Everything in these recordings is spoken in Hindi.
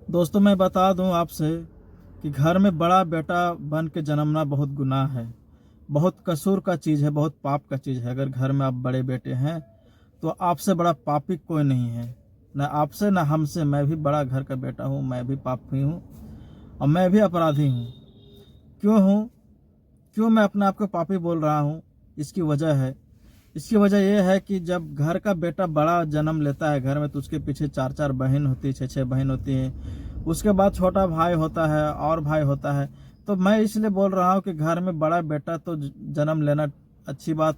दोस्तों, मैं बता दूं आपसे कि घर में बड़ा बेटा बन के जन्मना बहुत गुनाह है, बहुत कसूर का चीज़ है, बहुत पाप का चीज़ है। अगर घर में आप बड़े बेटे हैं तो आपसे बड़ा पापी कोई नहीं है, न आपसे न हमसे। मैं भी बड़ा घर का बेटा हूँ, मैं भी पापी हूँ और मैं भी अपराधी हूँ। क्यों हूँ? क्यों मैं अपने आप को पापी बोल रहा हूँ? इसकी वजह है, इसकी वजह यह है कि जब घर का बेटा बड़ा जन्म लेता है घर में, तो उसके पीछे चार चार बहन होती है, छः छः बहन होती हैं। उसके बाद छोटा भाई होता है और भाई होता है। तो मैं इसलिए बोल रहा हूँ कि घर में बड़ा बेटा तो जन्म लेना अच्छी बात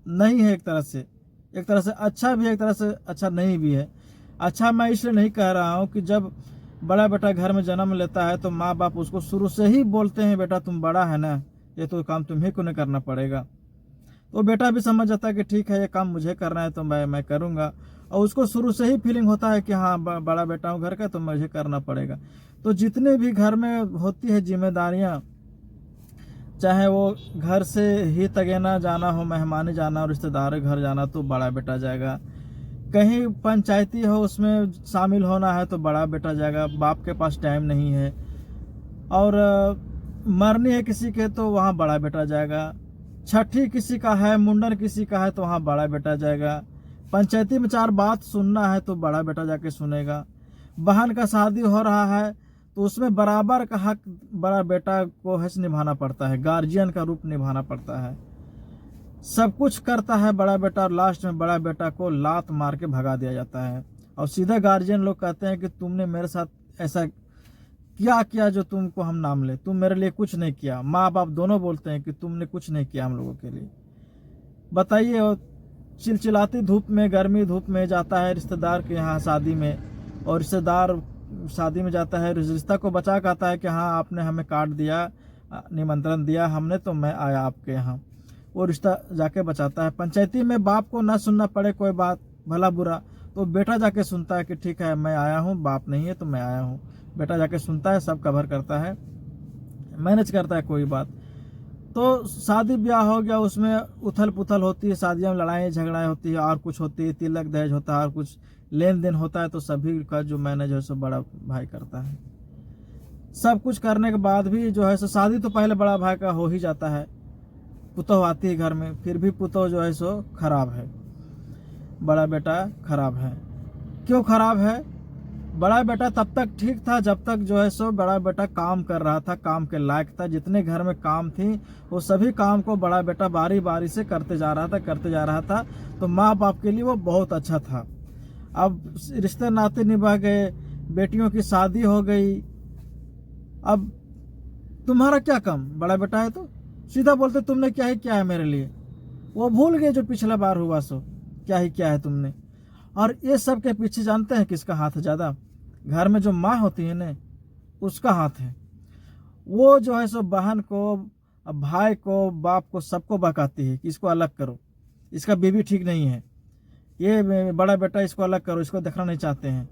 नहीं है। एक तरह से अच्छा भी है, एक तरह से अच्छा नहीं भी है। अच्छा मैं इसलिए नहीं कह रहा हूँ कि जब बड़ा बेटा घर में जन्म लेता है तो माँ बाप उसको शुरू से ही बोलते हैं, बेटा तुम बड़ा है ना, ये तो काम तुम्हें को नहीं करना पड़ेगा। तो बेटा भी समझ जाता है कि ठीक है, ये काम मुझे करना है तो मैं करूँगा। और उसको शुरू से ही फीलिंग होता है कि हाँ, बड़ा बेटा हूँ घर का तो मुझे करना पड़ेगा। तो जितने भी घर में होती है जिम्मेदारियाँ, चाहे वो घर से ही तगेना जाना हो, मेहमानी जाना हो, रिश्तेदार घर जाना, तो बड़ा बेटा जाएगा। कहीं पंचायती हो उसमें शामिल होना है तो बड़ा बेटा जाएगा। बाप के पास टाइम नहीं है। और मरनी है किसी के तो वहाँ बड़ा बेटा जाएगा। छठी किसी का है, मुंडन किसी का है तो वहाँ बड़ा बेटा जाएगा। पंचायती में चार बात सुनना है तो बड़ा बेटा जाके सुनेगा। बहन का शादी हो रहा है तो उसमें बराबर का हक बड़ा बेटा को है निभाना पड़ता है, गार्जियन का रूप निभाना पड़ता है। सब कुछ करता है बड़ा बेटा और लास्ट में बड़ा बेटा को लात मार के भगा दिया जाता है। और सीधे गार्जियन लोग कहते हैं कि तुमने मेरे साथ ऐसा क्या किया जो तुमको हम नाम ले, तुम मेरे लिए कुछ नहीं किया। माँ बाप दोनों बोलते हैं कि तुमने कुछ नहीं किया हम लोगों के लिए। बताइए, और चिलचिलाती धूप में, गर्मी धूप में जाता है रिश्तेदार के यहाँ शादी में, और रिश्तेदार शादी में जाता है, रिश्ता को बचा के आता है कि हाँ आपने हमें कार्ड दिया, निमंत्रण दिया हमने तो मैं आया आपके यहाँ। वो रिश्ता जाके बचाता है। पंचायती में बाप को ना सुनना पड़े कोई बात भला बुरा, तो बेटा जाके सुनता है कि ठीक है मैं आया हूँ, बाप नहीं है तो मैं आया हूँ। बेटा जाके सुनता है, सब कवर करता है, मैनेज करता है कोई बात। तो शादी ब्याह हो गया, उसमें उथल पुथल होती है, शादियों में लड़ाई झगड़ाएं होती है और कुछ होती है, तिलक दहेज होता है और कुछ लेन देन होता है। तो सभी का जो मैनेज है सो बड़ा भाई करता है। सब कुछ करने के बाद भी जो है सो शादी तो पहले बड़ा भाई का हो ही जाता है। पुतोह आती है घर में, फिर भी पुतोह जो है सो खराब है, बड़ा बेटा खराब है। क्यों खराब है? बड़ा बेटा तब तक ठीक था जब तक जो है सो बड़ा बेटा काम कर रहा था, काम के लायक था। जितने घर में काम थी वो सभी काम को बड़ा बेटा बारी बारी से करते जा रहा था। तो माँ बाप के लिए वो बहुत अच्छा था। अब रिश्ते नाते निभा गए, बेटियों की शादी हो गई। अब तुम्हारा क्या कम, बड़ा बेटा है तो सीधा बोलते तुमने क्या ही किया है मेरे लिए। वो भूल गए जो पिछला बार हुआ सो क्या ही किया है तुमने। और ये सब के पीछे जानते हैं किसका हाथ है ज्यादा? घर में जो माँ होती है ना, उसका हाथ है। वो जो है सो बहन को, भाई को, बाप को, सबको बहकाती है कि इसको अलग करो, इसका बीवी ठीक नहीं है, ये बड़ा बेटा इसको अलग करो, इसको देखना नहीं चाहते हैं।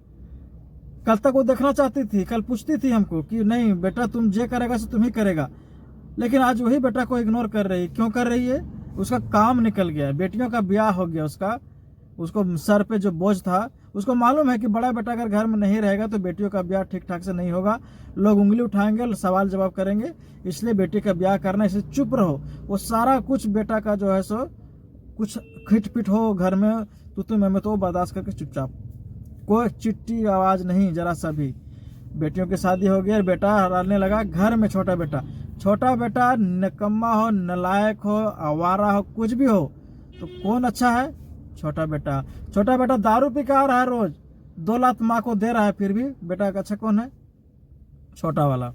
कल तक वो देखना चाहती थी, कल पूछती थी हमको कि नहीं बेटा तुम जे करेगा सो तुम ही करेगा। लेकिन आज वही बेटा को इग्नोर कर रही है। क्यों कर रही है? उसका काम निकल गया, बेटियों का ब्याह हो गया उसका। उसको सर पे जो बोझ था, उसको मालूम है कि बड़ा बेटा अगर घर में नहीं रहेगा तो बेटियों का ब्याह ठीक ठाक से नहीं होगा, लोग उंगली उठाएंगे, सवाल जवाब करेंगे, इसलिए बेटी का ब्याह करना, इसलिए चुप रहो। वो सारा कुछ बेटा का जो है सो कुछ खिटपिट हो घर में तू मैं तो बर्दाश्त करके चुपचाप, कोई चिट्टी आवाज नहीं जरा सा भी। बेटियों की शादी हो गई और बेटा हराने लगा घर में। छोटा बेटा निकम्मा हो, नलायक हो, आवारा हो, कुछ भी हो, तो कौन अच्छा है? छोटा बेटा दारू पी के आ रहा है रोज, 2 लाख माँ को दे रहा है, फिर भी बेटा का अच्छा कौन है? छोटा वाला।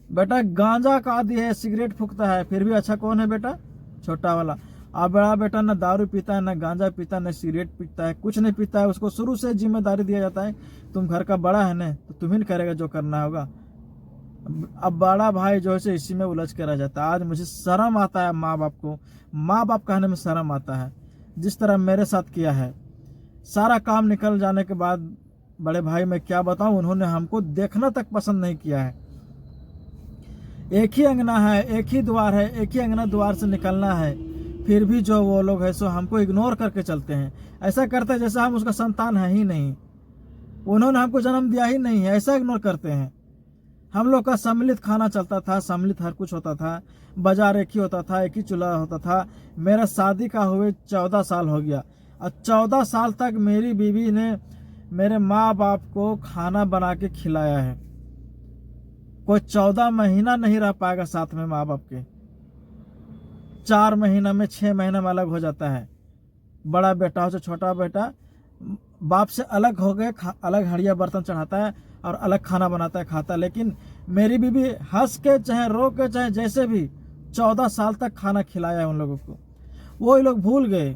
बेटा गांजा का आदी है, सिगरेट फूकता है, फिर भी अच्छा कौन है बेटा? छोटा वाला। अब बड़ा बेटा न दारू पीता है, न गांजा पीता है, न सिगरेट पीता है, कुछ नहीं पीता है। उसको शुरू से जिम्मेदारी दिया जाता है, तुम घर का बड़ा है ना तो तुम ही करेगा जो करना होगा। अब बड़ा भाई जो है इसी में उलझ के रह जाता है। आज मुझे शर्म आता है माँ बाप को, माँ बाप कहने में शर्म आता है। जिस तरह मेरे साथ किया है, सारा काम निकल जाने के बाद बड़े भाई मैं क्या बताऊं, उन्होंने हमको देखना तक पसंद नहीं किया है। एक ही अंगना है, एक ही द्वार है, एक ही अंगना द्वार से निकलना है, फिर भी जो वो लोग है सो हमको इग्नोर करके चलते हैं। ऐसा करते हैं जैसे हम उसका संतान है ही नहीं। उन्होंने हमको जन्म दिया ही नहीं है, ऐसा इग्नोर करते हैं। हम लोग का सम्मिलित खाना चलता था, सम्मिलित हर कुछ होता था, बाजार एक ही होता था, एक ही चूल्हा होता था। मेरा शादी का हुए 14 साल हो गया और 14 साल तक मेरी बीवी ने मेरे माँ बाप को खाना बना के खिलाया है। कोई 14 महीना नहीं रह पाएगा साथ में माँ बाप के। 4 महीना में 6 महीना में अलग हो जाता है। बड़ा बेटा हो चाहे छोटा बेटा, बाप से अलग हो गए, अलग हड़िया बर्तन चढ़ाता है और अलग खाना बनाता है, खाता है। लेकिन मेरी बीबी हंस के चाहे रो के चाहे जैसे भी 14 साल तक खाना खिलाया है उन लोगों को। वो लोग भूल गए।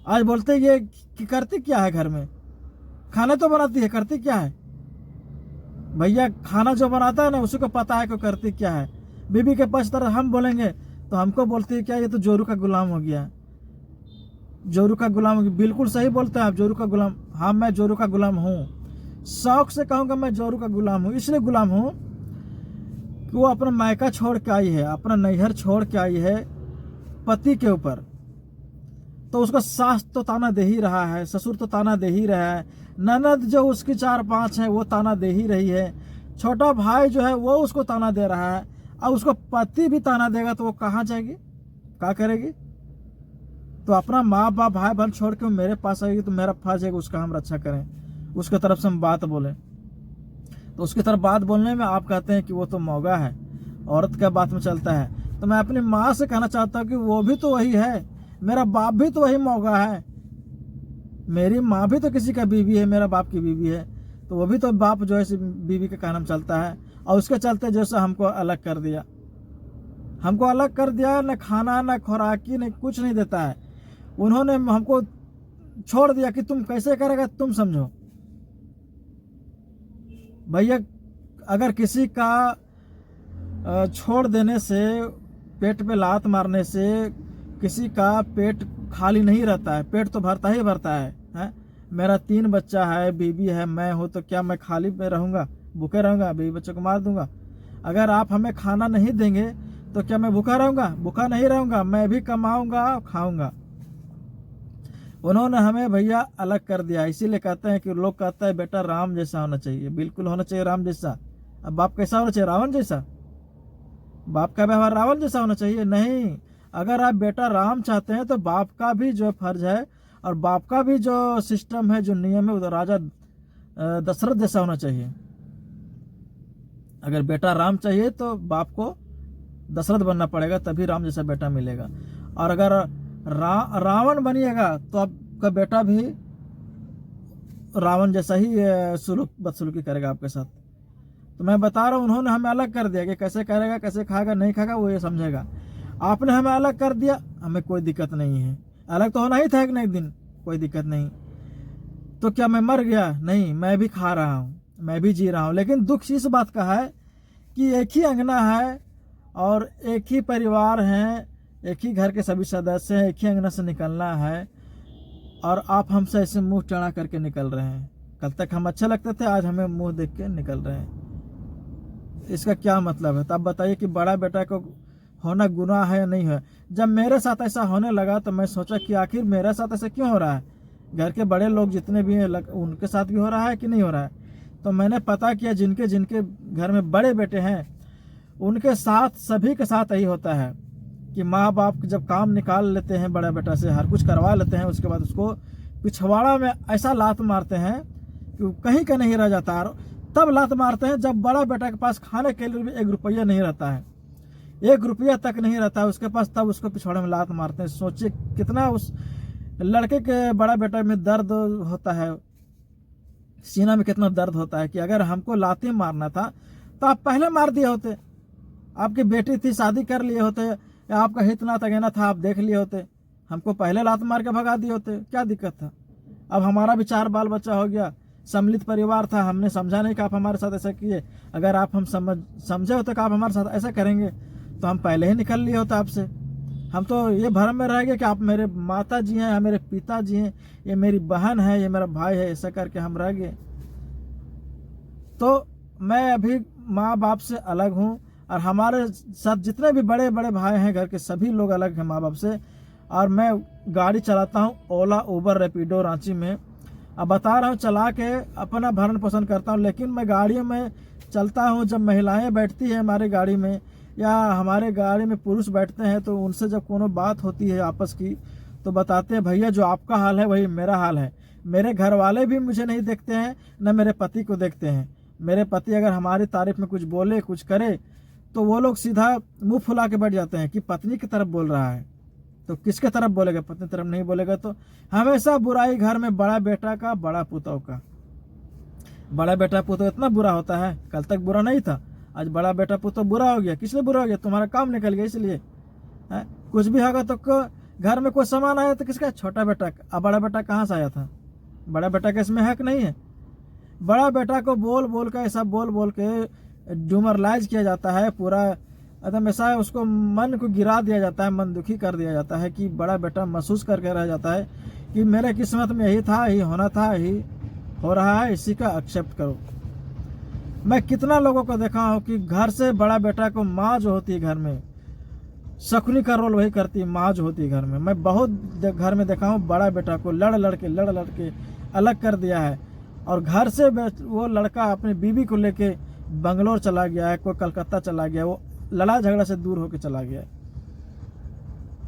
आज बोलते ये कि करती क्या है घर में, खाना तो बनाती है, करती क्या है। भैया खाना जो बनाता है ना उसी को पता है कि करती क्या है। बीबी के पक्ष तरह हम बोलेंगे तो हमको बोलती है क्या ये तो जोरू का गुलाम हो गया, जोरू का गुलाम हो गया। बिल्कुल सही बोलते हैं आप, जोरू का गुलाम। हाँ मैं जोरू का गुलाम हूँ, शौक से कहूँगा मैं जोरू का गुलाम हूँ। इसलिए गुलाम हूँ कि वो अपना मायका छोड़ के आई है, अपना नैहर छोड़ के आई है पति के ऊपर, तो उसका सास तो ताना दे ही रहा है, ससुर तो ताना दे ही रहा है, ननद जो उसकी 4-5 है वो ताना दे ही रही है, छोटा भाई जो है वो उसको ताना दे रहा है, और उसको पति भी ताना देगा तो वो कहाँ जाएगी, क्या करेगी। तो अपना माँ बाप भाई बहन छोड़ के मेरे पास आएगी तो मेरा फर्ज है कि उसका हम रक्षा करें, उसके तरफ से हम बात बोलें। तो उसकी तरफ बात बोलने में आप कहते हैं कि वो तो मौगा है, औरत का बात में चलता है। तो मैं अपनी माँ से कहना चाहता हूँ कि वो भी तो वही है, मेरा बाप भी तो वही मौगा है, मेरी माँ भी तो किसी का बीवी है, मेरा बाप की बीवी है, तो वो भी तो बाप जो है बीवी के कहने में चलता है। और उसके चलते जैसे हमको अलग कर दिया, हमको अलग कर दिया, न खाना न खुराकी न कुछ नहीं देता है। उन्होंने हमको छोड़ दिया कि तुम कैसे करेगा तुम समझो। भैया अगर किसी का छोड़ देने से, पेट पे लात मारने से किसी का पेट खाली नहीं रहता है, पेट तो भरता ही भरता है? मेरा 3 बच्चा है, बीबी है, मैं हूँ, तो क्या मैं खाली पे रहूँगा, भूखे रहूँगा, बीवी बच्चों को मार दूंगा? अगर आप हमें खाना नहीं देंगे तो क्या मैं भूखा रहूँगा? भूखा नहीं रहूँगा, मैं भी कमाऊँगा खाऊँगा। उन्होंने हमें भैया अलग कर दिया। इसीलिए कहते हैं कि लोग कहते हैं बेटा राम जैसा होना चाहिए, बिल्कुल होना चाहिए राम जैसा। अब बाप कैसा होना चाहिए? रावण जैसा। बाप का व्यवहार रावण जैसा होना चाहिए? नहीं। अगर आप बेटा राम चाहते हैं तो बाप का भी जो फर्ज है और बाप का भी जो सिस्टम है, जो नियम है, वो राजा दशरथ जैसा होना चाहिए। अगर बेटा राम चाहिए तो बाप को दशरथ बनना पड़ेगा, तभी राम जैसा बेटा मिलेगा। और अगर रावण बनिएगा तो आपका बेटा भी रावण जैसा ही बदसलूकी करेगा आपके साथ। तो मैं बता रहा हूँ, उन्होंने हमें अलग कर दिया कि कैसे करेगा, कैसे खाएगा, नहीं खाएगा वो ये समझेगा। आपने हमें अलग कर दिया, हमें कोई दिक्कत नहीं है, अलग तो होना ही था एक न एक दिन, कोई दिक्कत नहीं। तो क्या मैं मर गया? नहीं, मैं भी खा रहा हूँ, मैं भी जी रहा हूँ। लेकिन दुख इस बात का है कि एक ही अंगना है और एक ही परिवार है, एक ही घर के सभी सदस्य हैं, एक ही अंगना से निकलना है, और आप हमसे ऐसे मुंह टेढ़ा करके निकल रहे हैं। कल तक हम अच्छे लगते थे, आज हमें मुंह देख के निकल रहे हैं। इसका क्या मतलब है? तो आप बताइए कि बड़ा बेटा को होना गुनाह है या नहीं है? जब मेरे साथ ऐसा होने लगा तो मैं सोचा कि आखिर मेरे साथ ऐसा क्यों हो रहा है, घर के बड़े लोग जितने भी हैं उनके साथ भी हो रहा है कि नहीं हो रहा है। तो मैंने पता किया जिनके जिनके घर में बड़े बेटे हैं उनके साथ, सभी के साथ यही होता है कि माँ बाप जब काम निकाल लेते हैं बड़ा बेटा से, हर कुछ करवा लेते हैं, उसके बाद उसको पिछवाड़ा में ऐसा लात मारते हैं कि कहीं का नहीं रह जाता। तब लात मारते हैं जब बड़ा बेटा के पास खाने के लिए भी 1 रुपया नहीं रहता है, 1 रुपया तक नहीं रहता है उसके पास, तब उसको पिछवाड़े में लात मारते हैं। सोचिए कितना उस लड़के के बड़ा बेटा में दर्द होता है, सीना में कितना दर्द होता है कि अगर हमको लाती मारना था तो आप पहले मार दिए होते, आपकी बेटी थी, शादी कर लिए होते, या आपका हित ना तगेना था, आप देख लिए होते, हमको पहले लात मार के भगा दिए होते, क्या दिक्कत था। अब हमारा भी 4 बाल बच्चा हो गया, सम्मिलित परिवार था, हमने समझा नहीं कि आप हमारे साथ ऐसा किए। अगर आप हम समझे होते कि आप हमारे साथ ऐसा करेंगे तो हम पहले ही निकल लिए होते आपसे। हम तो ये भ्रम में रह गए कि आप मेरे माता जी हैं, मेरे पिताजी हैं, ये मेरी बहन है, ये मेरा भाई है, ऐसा करके हम रह गए। तो मैं अभी माँ बाप से अलग हूँ, और हमारे साथ जितने भी बड़े बड़े भाई हैं घर के, सभी लोग अलग हैं माँ बाप से। और मैं गाड़ी चलाता हूँ ओला, उबर, रैपिडो रांची में, अब बता रहा हूँ, चला के अपना भरण पोषण करता हूँ, लेकिन मैं गाड़ियों में चलता हूँ, जब महिलाएं बैठती है हमारे गाड़ी में या हमारे गाड़ी में पुरुष बैठते हैं, तो उनसे जब कोनो बात होती है आपस की, तो बताते हैं भैया जो आपका हाल है वही मेरा हाल है। मेरे घर वाले भी मुझे नहीं देखते हैं, न मेरे पति को देखते हैं। मेरे पति अगर हमारी तारीफ में कुछ बोले कुछ करे तो वो लोग सीधा मुंह फुला के बैठ जाते हैं कि पत्नी की तरफ बोल रहा है, तो किसके तरफ बोलेगा, पत्नी तरफ नहीं बोलेगा। तो हमेशा बुराई घर में बड़ा बेटा का बड़ा पुतों का। बड़ा बेटा पुतों इतना बुरा होता है, कल तक बुरा नहीं था, आज बड़ा बेटा पुतों बुरा हो गया। किस लिए बुरा हो गया? तुम्हारा काम निकल गया इसलिए है। कुछ भी होगा तो घर में कोई सामान आया तो किसका? छोटा बेटा। अब बड़ा बेटा कहाँ से आया था? बड़ा बेटा का इसमें हक नहीं है। बड़ा बेटा को बोल बोल के ऐसा बोल बोल के ड्यूमरलाइज किया जाता है, पूरा एकदम ऐसा है, उसको मन को गिरा दिया जाता है, मन दुखी कर दिया जाता है कि बड़ा बेटा महसूस करके रह जाता है कि मेरे किस्मत में यही था, यही होना था, यही हो रहा है, इसी का एक्सेप्ट करो। मैं कितना लोगों को देखा हूँ कि घर से बड़ा बेटा को माँ जो होती है घर में, शकुनी का रोल वही करती है, माँ जो होती है घर में। मैं बहुत घर में देखा हूँ बड़ा बेटा को लड़ लड़ के अलग कर दिया है, और घर से वो लड़का अपनी बीवी को लेके बंगलोर चला गया है, कोई कलकत्ता चला गया, वो लड़ाई झगड़ा से दूर होकर चला गया।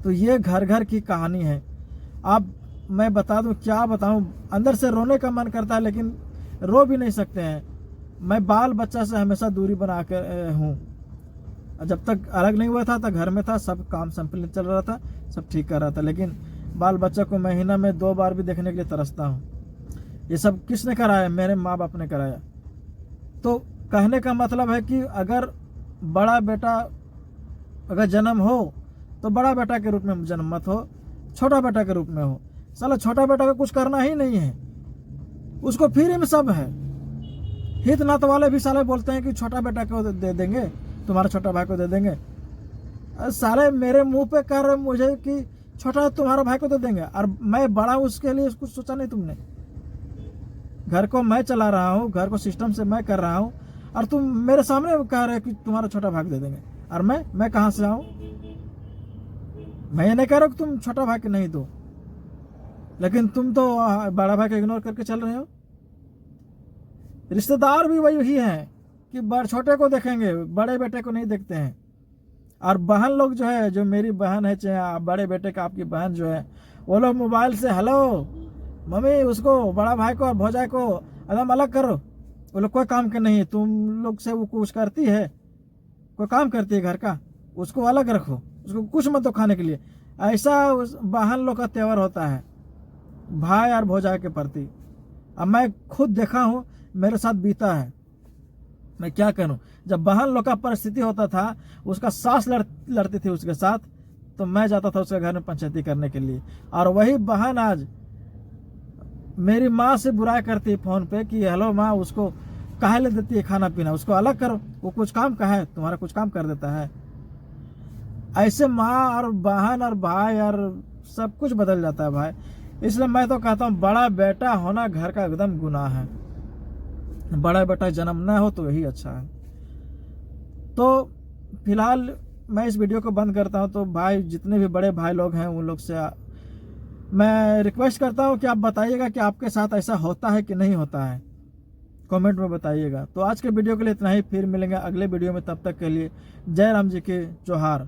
तो ये घर घर की कहानी है। अब मैं बता दूं, क्या बताऊं, अंदर से रोने का मन करता है लेकिन रो भी नहीं सकते हैं। मैं बाल बच्चा से हमेशा दूरी बना कर हूँ। जब तक अलग नहीं हुआ था तो घर में था, सब काम संपन्न चल रहा था, सब ठीक कर रहा था, लेकिन बाल बच्चा को महीना में 2 बार भी देखने के लिए तरसता हूँ। ये सब किसने कराया? मेरे माँ बाप ने कराया। तो कहने का मतलब है कि अगर बड़ा बेटा अगर जन्म हो तो बड़ा बेटा के रूप में जन्म मत हो, छोटा बेटा के रूप में हो। साला छोटा बेटा को कुछ करना ही नहीं है, उसको फ्री में सब है। हित नात वाले भी साले बोलते हैं कि छोटा बेटा को दे देंगे, तुम्हारे छोटा भाई को दे देंगे। साले मेरे मुंह पे कह रहे मुझे कि छोटा तुम्हारा भाई को दे देंगे, और मैं बड़ा उसके लिए कुछ सोचा नहीं तुमने। घर को मैं चला रहा हूँ, घर को सिस्टम से मैं कर रहा हूँ, और तुम मेरे सामने कह रहे हो कि तुम्हारा छोटा भाई दे देंगे। और मैं कहाँ से आऊँ? मैं ये नहीं कह रहा कि तुम छोटा भाई के नहीं दो, लेकिन तुम तो बड़ा भाई को इग्नोर करके चल रहे हो। रिश्तेदार भी वही है कि छोटे को देखेंगे, बड़े बेटे को नहीं देखते हैं। और बहन लोग जो है, जो मेरी बहन है, चाहे बड़े बेटे का आपकी बहन जो है, वो लोग मोबाइल से हेलो मम्मी, उसको बड़ा भाई को और भौजाई को एकदम अलग करो। वो लोग कोई काम के नहीं है। तुम लोग से वो कुछ करती है, कोई काम करती है घर का, उसको अलग रखो, उसको कुछ मत दो खाने के लिए। ऐसा बहन लोग का तेवर होता है भाई और भौजाई के प्रति। अब मैं खुद देखा हूँ, मेरे साथ बीता है। मैं क्या करूँ, जब बहन लोग का परिस्थिति होता था, उसका सास लड़ती थी उसके साथ, तो मैं जाता था उसके घर में पंचायती करने के लिए। और वही बहन आज मेरी माँ से बुराई करती है फोन पे कि हेलो माँ, उसको काहे ले देती है खाना पीना, उसको अलग करो, वो कुछ काम का है, तुम्हारा कुछ काम कर देता है। ऐसे माँ और बहन और भाई और सब कुछ बदल जाता है भाई। इसलिए मैं तो कहता हूँ बड़ा बेटा होना घर का एकदम गुनाह है। बड़ा बेटा जन्म न हो तो यही अच्छा है। तो फिलहाल मैं इस वीडियो को बंद करता हूँ। तो भाई, जितने भी बड़े भाई लोग हैं, उन लोग से मैं रिक्वेस्ट करता हूँ कि आप बताइएगा कि आपके साथ ऐसा होता है कि नहीं होता है, कमेंट में बताइएगा। तो आज के वीडियो के लिए इतना ही, फिर मिलेंगे अगले वीडियो में। तब तक के लिए जय राम जी के जोहार।